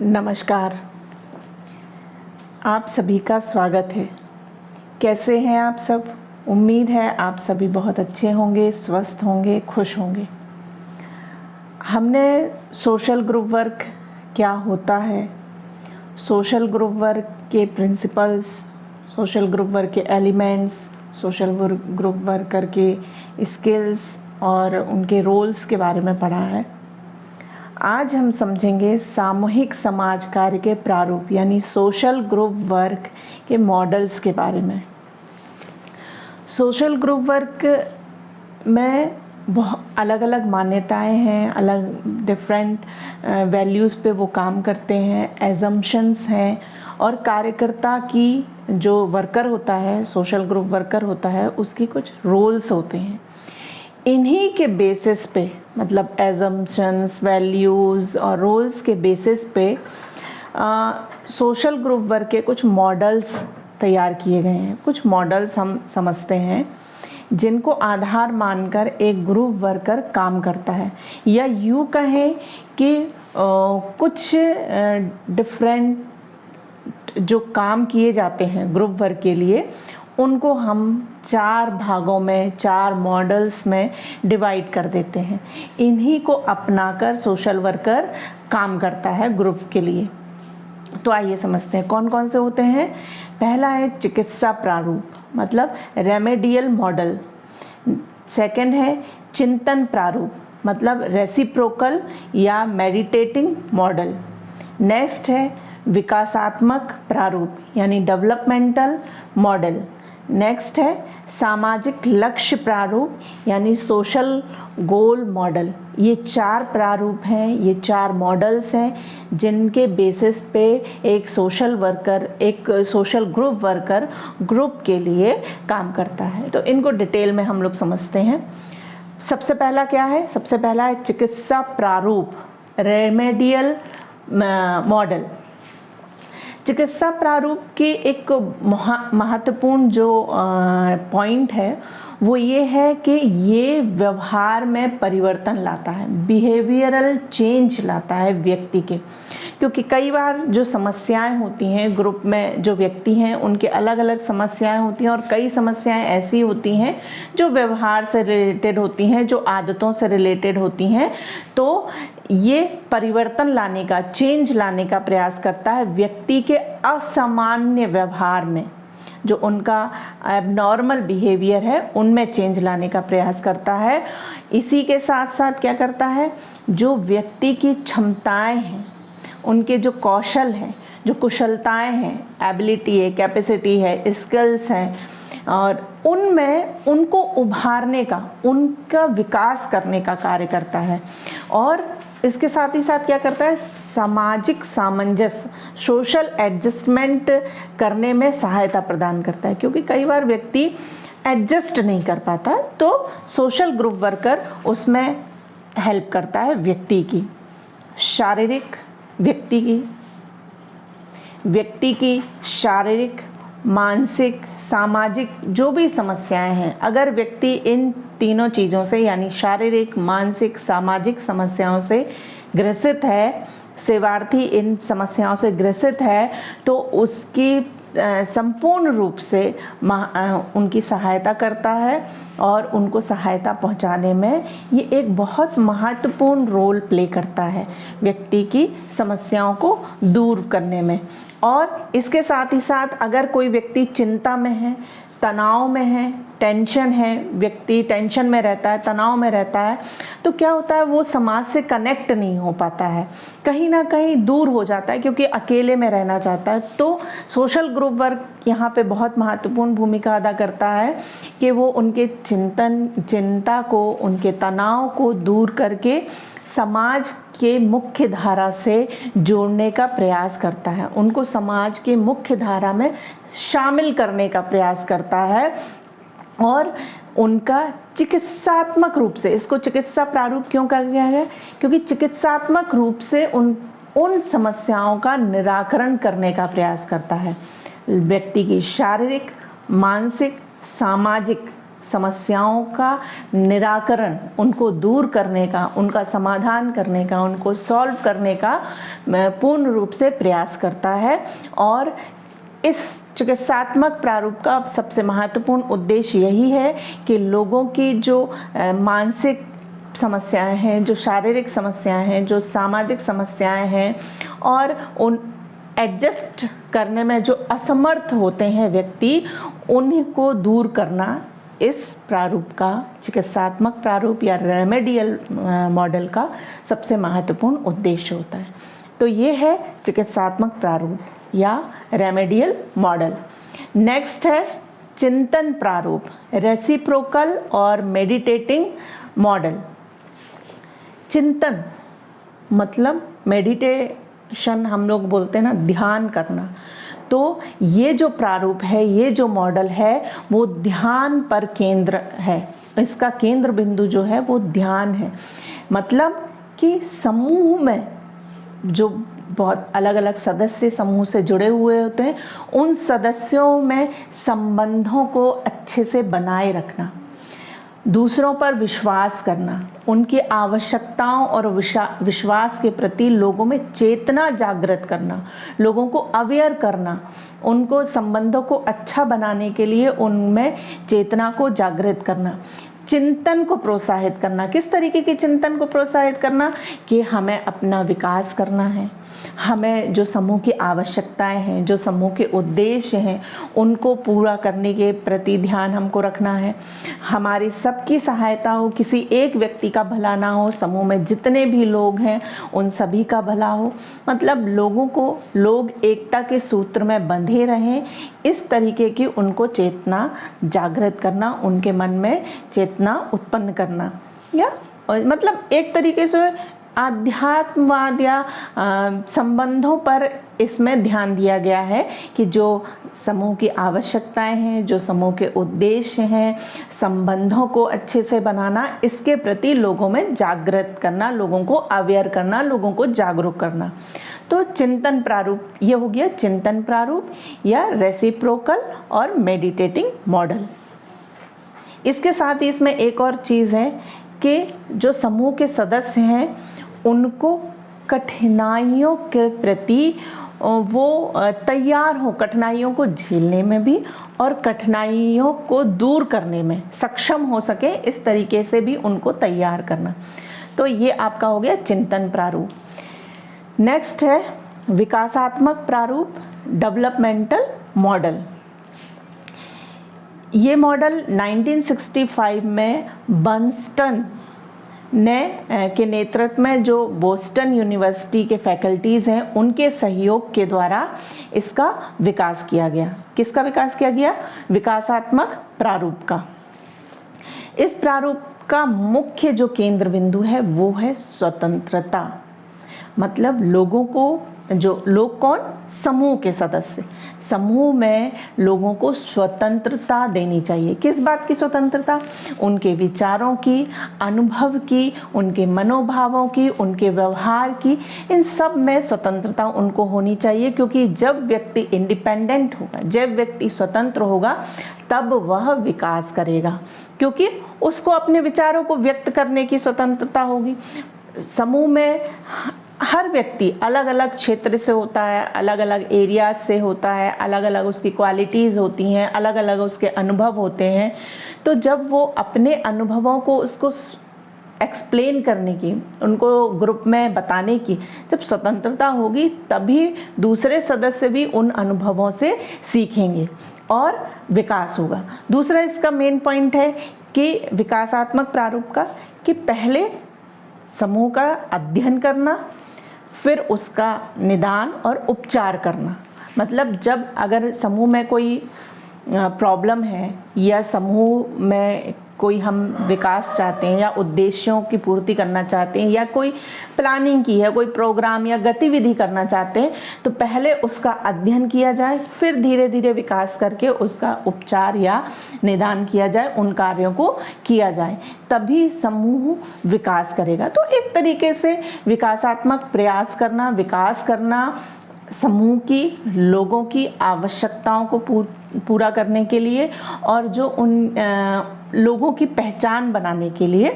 नमस्कार। आप सभी का स्वागत है। कैसे हैं आप सब? उम्मीद है आप सभी बहुत अच्छे होंगे, स्वस्थ होंगे, खुश होंगे। हमने सोशल ग्रुप वर्क क्या होता है, सोशल ग्रुप वर्क के प्रिंसिपल्स, सोशल ग्रुप वर्क के एलिमेंट्स, सोशल ग्रुप वर्कर के स्किल्स और उनके रोल्स के बारे में पढ़ा है। आज हम समझेंगे सामूहिक समाज कार्य के प्रारूप यानी सोशल ग्रुप वर्क के मॉडल्स के बारे में। सोशल ग्रुप वर्क में बहुत अलग अलग मान्यताएं हैं, अलग डिफरेंट वैल्यूज़ पे वो काम करते हैं, एजम्पशंस हैं और कार्यकर्ता की जो वर्कर होता है, सोशल ग्रुप वर्कर होता है, उसकी कुछ रोल्स होते हैं। इन्हीं के बेसिस पे मतलब एजम्पशंस, वैल्यूज़ और रोल्स के बेसिस पे सोशल ग्रुप वर्क के कुछ मॉडल्स तैयार किए गए हैं। कुछ मॉडल्स हम समझते हैं जिनको आधार मानकर एक ग्रुप वर्कर काम करता है, या यूँ कहें कि कुछ डिफरेंट जो काम किए जाते हैं ग्रुप वर्क के लिए, उनको हम 4 भागों में, 4 मॉडल्स में डिवाइड कर देते हैं। इन्हीं को अपनाकर सोशल वर्कर काम करता है ग्रुप के लिए। तो आइए समझते हैं कौन कौन से होते हैं। पहला है चिकित्सा प्रारूप मतलब रेमेडियल मॉडल। सेकंड है चिंतन प्रारूप मतलब रेसिप्रोकल या मेडिटेटिंग मॉडल। नेक्स्ट है विकासात्मक प्रारूप यानी डेवलपमेंटल मॉडल। नेक्स्ट है सामाजिक लक्ष्य प्रारूप यानी सोशल गोल मॉडल। ये 4 प्रारूप हैं, ये 4 मॉडल्स हैं जिनके बेसिस पे एक सोशल वर्कर, एक सोशल ग्रुप वर्कर ग्रुप के लिए काम करता है। तो इनको डिटेल में हम लोग समझते हैं। सबसे पहला क्या है? सबसे पहला है चिकित्सा प्रारूप रेमेडियल मॉडल। चिकित्सा प्रारूप की एक महत्वपूर्ण जो पॉइंट है वो ये है कि ये व्यवहार में परिवर्तन लाता है, बिहेवियरल चेंज लाता है व्यक्ति के। क्योंकि कई बार जो समस्याएं होती हैं ग्रुप में, जो व्यक्ति हैं उनके अलग अलग समस्याएं होती हैं और कई समस्याएं ऐसी होती हैं जो व्यवहार से रिलेटेड होती हैं, जो आदतों से रिलेटेड होती हैं। तो ये परिवर्तन लाने का, चेंज लाने का प्रयास करता है व्यक्ति के असामान्य व्यवहार में, जो उनका एबनॉर्मल बिहेवियर है उनमें चेंज लाने का प्रयास करता है। इसी के साथ साथ क्या करता है, जो व्यक्ति की क्षमताएं हैं, उनके जो कौशल हैं, जो कुशलताएं हैं, एबिलिटी है, कैपेसिटी है, स्किल्स हैं, और उनमें उनको उभारने का, उनका विकास करने का कार्य करता है। और इसके साथ ही साथ क्या करता है, सामाजिक सामंजस्य, सोशल एडजस्टमेंट करने में सहायता प्रदान करता है। क्योंकि कई बार व्यक्ति एडजस्ट नहीं कर पाता, तो सोशल ग्रुप वर्कर उसमें हेल्प करता है व्यक्ति की शारीरिक, व्यक्ति की शारीरिक, मानसिक, सामाजिक जो भी समस्याएं हैं, अगर व्यक्ति इन तीनों चीज़ों से यानी शारीरिक, मानसिक, सामाजिक समस्याओं से ग्रसित है, सेवार्थी इन समस्याओं से ग्रसित है, तो उसकी संपूर्ण रूप से उनकी सहायता करता है और उनको सहायता पहुंचाने में ये एक बहुत महत्वपूर्ण रोल प्ले करता है व्यक्ति की समस्याओं को दूर करने में। और इसके साथ ही साथ अगर कोई व्यक्ति चिंता में है, तनाव में है, टेंशन है, व्यक्ति टेंशन में रहता है, तनाव में रहता है, तो क्या होता है, वो समाज से कनेक्ट नहीं हो पाता है, कहीं ना कहीं दूर हो जाता है क्योंकि अकेले में रहना चाहता है। तो सोशल ग्रुप वर्क यहाँ पे बहुत महत्वपूर्ण भूमिका अदा करता है कि वो उनके चिंता को, उनके तनाव को दूर करके समाज के मुख्य धारा से जोड़ने का प्रयास करता है, उनको समाज के मुख्य धारा में शामिल करने का प्रयास करता है। और उनका चिकित्सात्मक रूप से, इसको चिकित्सा प्रारूप क्यों कहा गया है, क्योंकि चिकित्सात्मक रूप से उन समस्याओं का निराकरण करने का प्रयास करता है। व्यक्ति की शारीरिक, मानसिक, सामाजिक समस्याओं का निराकरण, उनको दूर करने का, उनका समाधान करने का, उनको सॉल्व करने का पूर्ण रूप से प्रयास करता है। और इस चिकित्सात्मक प्रारूप का सबसे महत्वपूर्ण उद्देश्य यही है कि लोगों की जो मानसिक समस्याएं हैं, जो शारीरिक समस्याएं हैं, जो सामाजिक समस्याएं हैं और उन एडजस्ट करने में जो असमर्थ होते हैं व्यक्ति, उन्हीं को दूर करना इस प्रारूप का, चिकित्सात्मक प्रारूप या रेमेडियल मॉडल का सबसे महत्वपूर्ण उद्देश्य होता है। तो ये है चिकित्सात्मक प्रारूप या रेमेडियल मॉडल। नेक्स्ट है चिंतन प्रारूप, रेसिप्रोकल और मेडिटेटिंग मॉडल। चिंतन मतलब मेडिटेशन हम लोग बोलते हैं ना, ध्यान करना। तो ये जो प्रारूप है, ये जो मॉडल है वो ध्यान पर केंद्र है। इसका केंद्र बिंदु जो है वो ध्यान है। मतलब कि समूह में जो बहुत अलग अलग सदस्य समूह से जुड़े हुए होते हैं, उन सदस्यों में संबंधों को अच्छे से बनाए रखना, दूसरों पर विश्वास करना, उनकी आवश्यकताओं और विश्वास के प्रति लोगों में चेतना जागृत करना, लोगों को अवेयर करना, उनको संबंधों को अच्छा बनाने के लिए उनमें चेतना को जागृत करना, चिंतन को प्रोत्साहित करना। किस तरीके के चिंतन को प्रोत्साहित करना? कि हमें अपना विकास करना है, हमें जो समूह की आवश्यकताएं हैं, जो समूह के उद्देश्य हैं, उनको पूरा करने के प्रति ध्यान हमको रखना है। हमारी सबकी सहायता हो, किसी एक व्यक्ति का भला ना हो, समूह में जितने भी लोग हैं उन सभी का भला हो। मतलब लोग एकता के सूत्र में बंधे रहें, इस तरीके की उनको चेतना जागृत करना, उनके मन में चेतना उत्पन्न करना। या मतलब एक तरीके से आध्यात्मवाद या संबंधों पर इसमें ध्यान दिया गया है कि जो समूह की आवश्यकताएं हैं, जो समूह के उद्देश्य हैं, संबंधों को अच्छे से बनाना, इसके प्रति लोगों में जागृत करना, लोगों को अवेयर करना, लोगों को जागरूक करना। तो चिंतन प्रारूप ये हो गया, चिंतन प्रारूप या रेसिप्रोकल और मेडिटेटिंग मॉडल। इसके साथ ही इसमें एक और चीज़ है कि जो समूह के सदस्य हैं उनको कठिनाइयों के प्रति वो तैयार हो, कठिनाइयों को झेलने में भी और कठिनाइयों को दूर करने में सक्षम हो सके, इस तरीके से भी उनको तैयार करना। तो ये आपका हो गया चिंतन प्रारूप। नेक्स्ट है विकासात्मक प्रारूप, डेवलपमेंटल मॉडल। ये मॉडल 1965 में बर्नस्टन के नेतृत्व में जो बोस्टन यूनिवर्सिटी के फैकल्टीज़ हैं उनके सहयोग के द्वारा इसका विकास किया गया। किसका विकास किया गया? विकासात्मक प्रारूप का। इस प्रारूप का मुख्य जो केंद्र बिंदु है वो है स्वतंत्रता। मतलब लोगों को, जो लोग कौन? समूह के सदस्य। समूह में लोगों को स्वतंत्रता देनी चाहिए। किस बात की स्वतंत्रता? उनके विचारों की, अनुभव की, उनके मनोभावों की, उनके व्यवहार की, इन सब में स्वतंत्रता उनको होनी चाहिए। क्योंकि जब व्यक्ति इंडिपेंडेंट होगा, जब व्यक्ति स्वतंत्र होगा, तब वह विकास करेगा, क्योंकि उसको अपने विचारों को व्यक्त करने की स्वतंत्रता होगी। समूह में हर व्यक्ति अलग अलग क्षेत्र से होता है, अलग अलग एरिया से होता है, अलग अलग उसकी क्वालिटीज़ होती हैं, अलग अलग उसके अनुभव होते हैं। तो जब वो अपने अनुभवों को उसको एक्सप्लेन करने की, उनको ग्रुप में बताने की जब स्वतंत्रता होगी, तभी दूसरे सदस्य भी उन अनुभवों से सीखेंगे और विकास होगा। दूसरा इसका मेन पॉइंट है कि विकासात्मक प्रारूप का, कि पहले समूह का अध्ययन करना, फिर उसका निदान और उपचार करना। मतलब जब अगर समूह में कोई प्रॉब्लम है या समूह में कोई हम विकास चाहते हैं या उद्देश्यों की पूर्ति करना चाहते हैं या कोई प्लानिंग की है, कोई प्रोग्राम या गतिविधि करना चाहते हैं, तो पहले उसका अध्ययन किया जाए, फिर धीरे धीरे विकास करके उसका उपचार या निदान किया जाए, उन कार्यों को किया जाए, तभी समूह विकास करेगा। तो एक तरीके से विकासात्मक प्रयास करना, विकास करना समूह की, लोगों की आवश्यकताओं को पूरा करने के लिए और जो उन लोगों की पहचान बनाने के लिए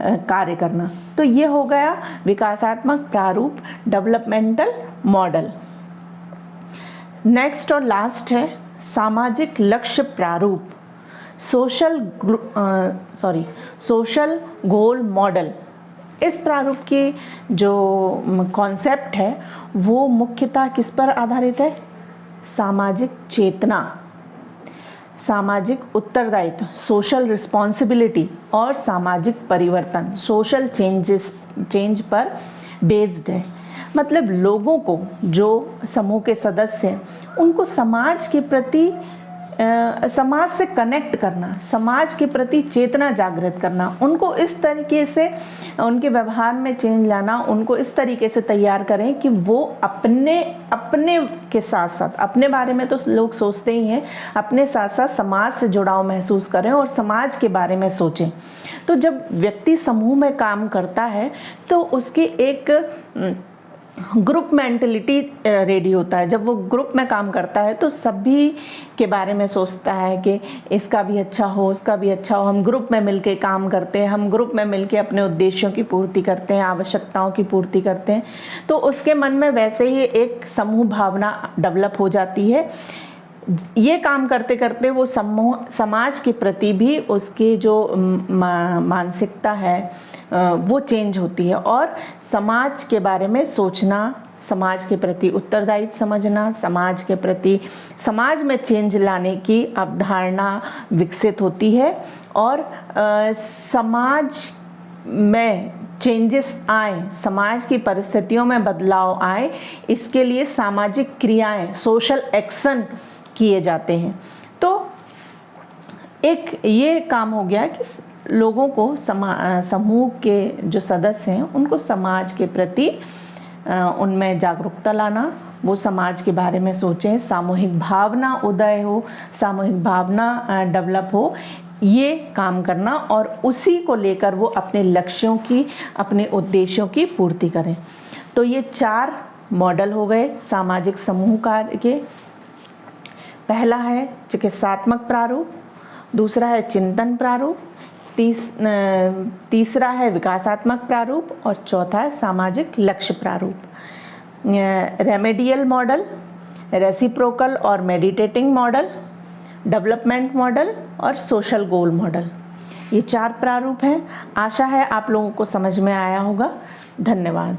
कार्य करना। तो ये हो गया विकासात्मक प्रारूप, डेवलपमेंटल मॉडल। नेक्स्ट और लास्ट है सामाजिक लक्ष्य प्रारूप, सोशल गोल मॉडल। इस प्रारूप की जो कॉन्सेप्ट है वो मुख्यतः किस पर आधारित है? सामाजिक चेतना, सामाजिक उत्तरदायित्व, सोशल रिस्पॉन्सिबिलिटी और सामाजिक परिवर्तन, सोशल चेंज पर बेस्ड है। मतलब लोगों को, जो समूह के सदस्य हैं, उनको समाज के प्रति समाज से कनेक्ट करना, समाज के प्रति चेतना जागृत करना, उनको इस तरीके से उनके व्यवहार में चेंज लाना, उनको इस तरीके से तैयार करें कि वो अपने के साथ साथ, अपने बारे में तो लोग सोचते ही हैं, अपने साथ साथ समाज से जुड़ाव महसूस करें और समाज के बारे में सोचें। तो जब व्यक्ति समूह में काम करता है तो उसकी एक ग्रुप मेंटलिटी रेडी होता है। जब वो ग्रुप में काम करता है तो सभी के बारे में सोचता है कि इसका भी अच्छा हो, उसका भी अच्छा हो। हम ग्रुप में मिलके काम करते हैं, हम ग्रुप में मिलके अपने उद्देश्यों की पूर्ति करते हैं, आवश्यकताओं की पूर्ति करते हैं। तो उसके मन में वैसे ही एक समूह भावना डेवलप हो जाती है। ये काम करते करते वो समाज के प्रति भी उसकी जो मानसिकता है वो चेंज होती है और समाज के बारे में सोचना, समाज के प्रति उत्तरदायित्व समझना, समाज के प्रति, समाज में चेंज लाने की अवधारणा विकसित होती है और समाज में चेंजेस आए, समाज की परिस्थितियों में बदलाव आए, इसके लिए सामाजिक क्रियाएं, सोशल एक्शन किए जाते हैं। तो एक ये काम हो गया कि लोगों को समूह के जो सदस्य हैं उनको समाज के प्रति उनमें जागरूकता लाना, वो समाज के बारे में सोचें, सामूहिक भावना उदय हो, सामूहिक भावना डेवलप हो, ये काम करना और उसी को लेकर वो अपने लक्ष्यों की, अपने उद्देश्यों की पूर्ति करें। तो ये 4 मॉडल हो गए सामाजिक समूह कार्य के। पहला है चिकित्सात्मक प्रारूप, दूसरा है चिंतन प्रारूप, तीसरा है विकासात्मक प्रारूप और चौथा है सामाजिक लक्ष्य प्रारूप। रेमेडियल मॉडल, रेसिप्रोकल और मेडिटेटिंग मॉडल, डेवलपमेंट मॉडल और सोशल गोल मॉडल, ये 4 प्रारूप हैं। आशा है आप लोगों को समझ में आया होगा। धन्यवाद।